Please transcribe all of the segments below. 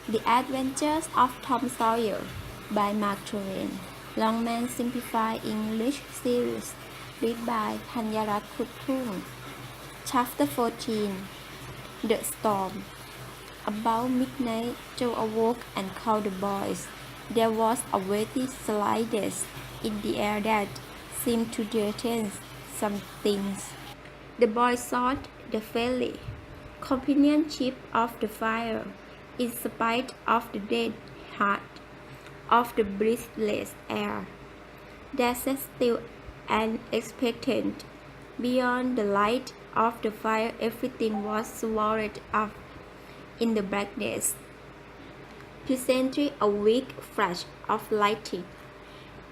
The Adventures of Tom Sawyer by Mark Twain. Longman Simplified English Series. Read by MissThanyarat Krudtung. Chapter 14. The Storm. About midnight, Joe awoke and called the boys. There was a weighty slyness in the air that seemed to threaten some things. The boys sought the friendly companionship of the fire, in spite of the dead heart of the breathless air that sat still and expectant. Beyond the light of the fire, everything was swallowed up in the blackness. Presently, a weak flash of lightning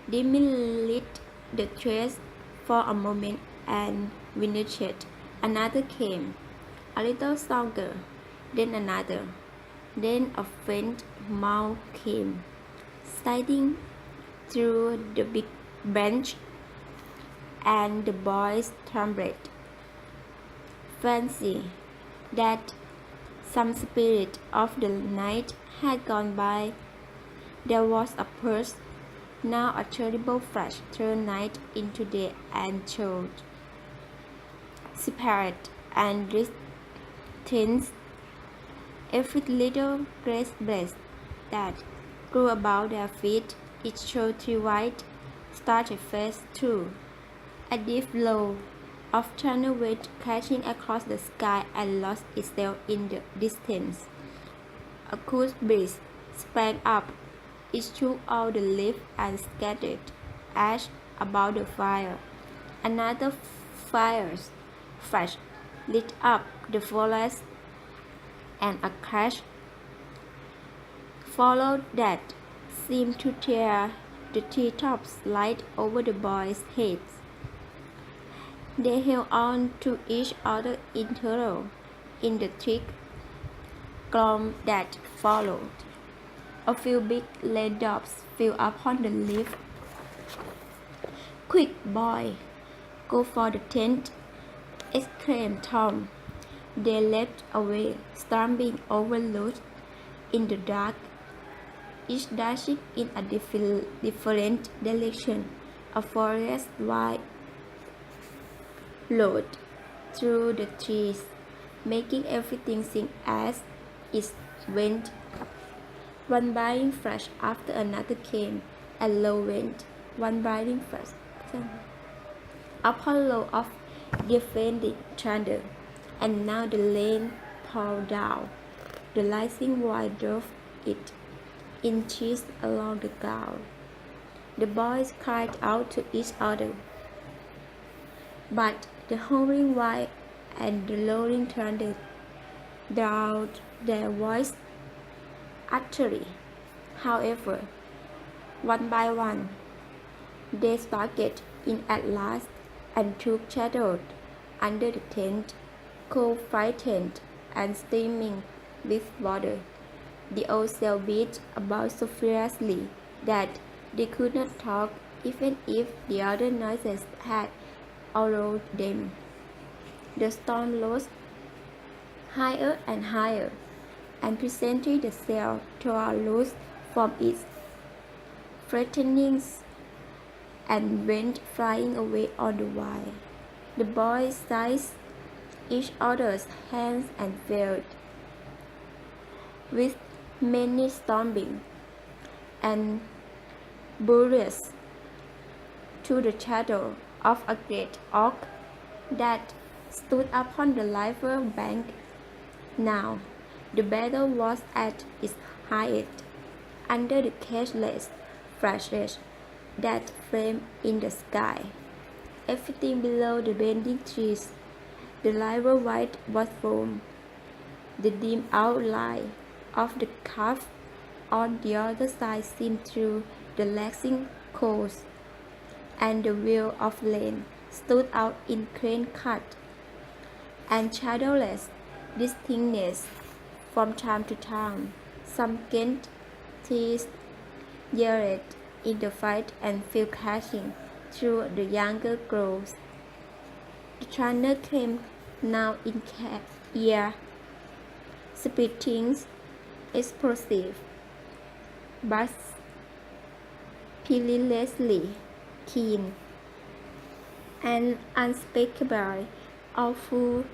dimly lit the trace for a moment and vanished. Another came, a little stronger, then another. Then a faint mound came, sliding through the big branch, and the boys trembled. Fancy that some spirit of the night had gone by. There was a pulse. Now a terrible flash turned night into day and showed separate and distinct every little grass blade that grew about their feet. It showed three white, started face through a deep flow of thunder went crashing across the sky and lost itself in the distance. A cool breeze sprang up. It shook all the leaves and scattered ash about the fire. Another fire flash lit up the forest, and a crash followed that seemed to tear the treetops right over the boys' heads. They held on to each other in terror in the thick gloom that followed. A few big raindrops fell upon the leaf. "Quick, boy! Go for the tent!" exclaimed Tom. They leapt away, stumbling over loose in the dark, each dashing in a different direction. A forest wide road through the trees, making everything sing as it went. One blinding flash after another came, and lo went one blinding flash upon row of defending thunder. And now the rain poured down. The lightning wind drove it in sheets along the ground. The boys cried out to each other, but the howling wind and the rolling thunder drowned their voice utterly. However, one by one, they started in at last and took shelter under the tent, cold, frightened, and steaming with water. The old cell beat about so furiously that they could not talk, even if the other noises had aroused them. The storm rose higher and higher, and presently the cell tore loose from its threatenings and went flying away on the wind. The boys seized each other's hands and fled, with many stumbling and bruises, to the shadow of a great oak that stood upon the river bank. Now the battle was at its height. Under the cashless flashes that flamed in the sky, everything below the bending trees, the river white was foam. The dim outline of the calf on the other side seemed through the laxing coast, and the wheel of land stood out in clean-cut and shadowless distinctness. From time to time, some Kent teeth yelled in the fight and fell crashing through the younger groves. The thunder came now in ear, splitting explosive, but pitilessly keen, and unspeakably awful.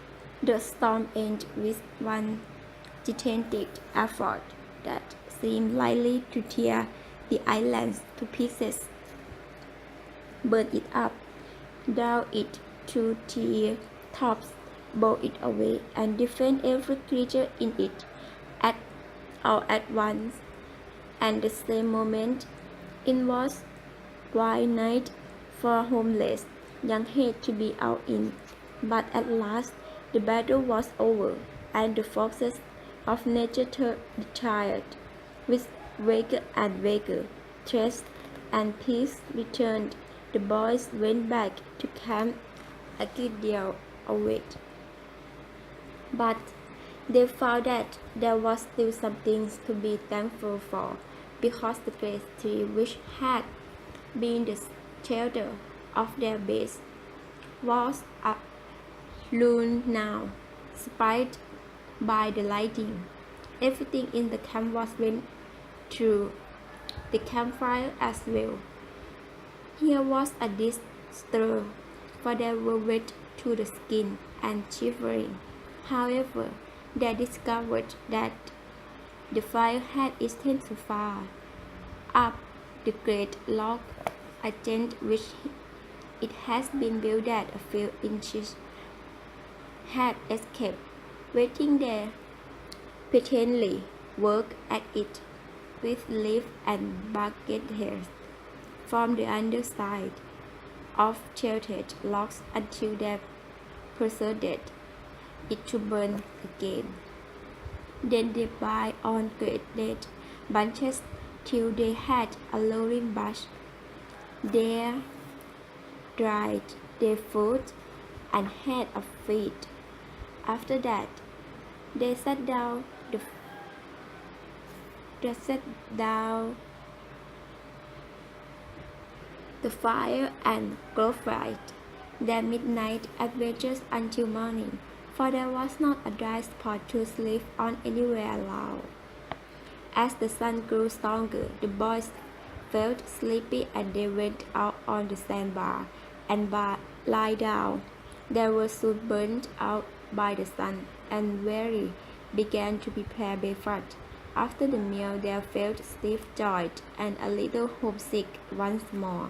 The storm ended with one gigantic effort that seemed likely to tear the islands to pieces, burn it up, down it to the tops, blow it away, and defend every creature in it at all at once. And the same moment, it was wide night for homeless young head to be out in. But at last the battle was over, and the forces of nature retired, with vigor and vigor, trust and peace returned. The boys went back to camp a good deal await. But they found that there was still something to be thankful for, because the great tree which had been the shelter of their base was ruined now, spiked by the lightning. Everything in the camp was went through the campfire as well. Here was a disaster, for they were wet to the skin and shivering. However, they discovered that the fire had extended so far up the great log, a tent which it has been built at a few inches had escaped, waiting there patiently work at it with leaf and bucket hairs from the underside of sheltered logs until they persuaded it to burn again. Then they bite on great dead bunches till they had a glowing bush. There dried their food and had a feed. After that, they set down the fire and glorified their midnight adventures until morning, for there was not a dry spot to sleep on anywhere allowed. As the sun grew stronger, the boys felt sleepy, and they went out on the sandbar and lie down. They were soon burnt out by the sun, and weary, began to prepare breakfast. After the meal, they felt stiff-jointed and a little homesick once more.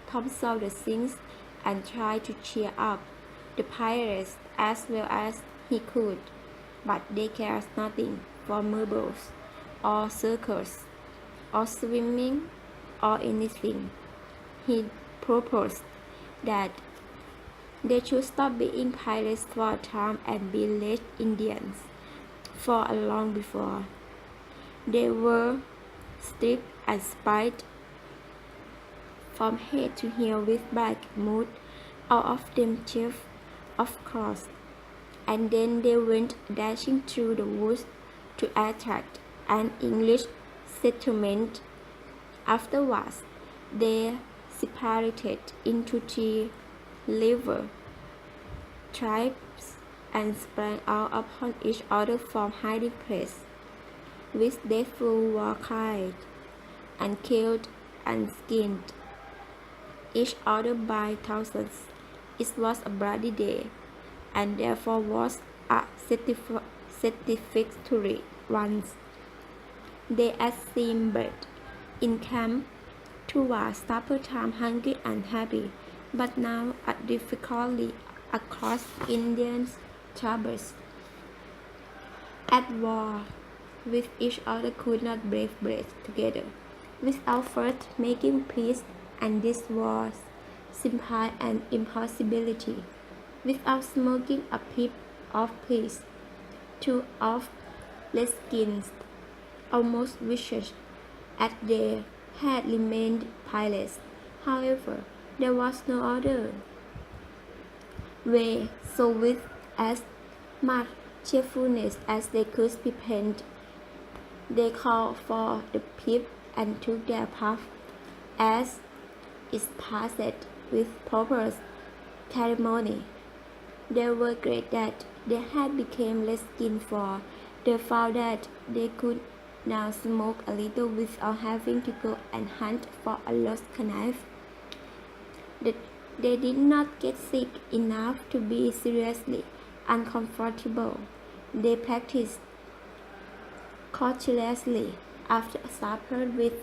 Tom saw the things and tried to cheer up the pirates as well as he could, but they cared nothing for marbles, or circles, or swimming, or anything. He proposed that they should stop being pirates for a time and be less Indians. For a long before, they were stripped and spiked from head to heel with black mud, all of them chief, of course, and then they went dashing through the woods to attract an English settlement. Afterwards, they separated into 3 river tribes and sprang out upon each other from hiding place, with deathful war cries, and killed and skinned each other by thousands. It was a bloody day, and therefore was a satisfactory one. They assembled in camp towards supper time, hungry and happy, but now a difficulty across Indian troubles. At war with each other, could not break bread together without first making peace, and this was simple an impossibility. Without smoking a pipe of peace, 2 of redskins, almost wished as they had remained pirates. However, there was no other way, so with as much cheerfulness as they could spend, they called for the pipe and took their puff as is passed with proper ceremony. They were glad that they had become redskin, for they found that they could now smoke a little without having to go and hunt for a lost knife. They did not get sick enough to be seriously uncomfortable. They practiced cautiously after supper with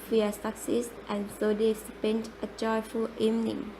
fair success, and so they spent a joyful evening.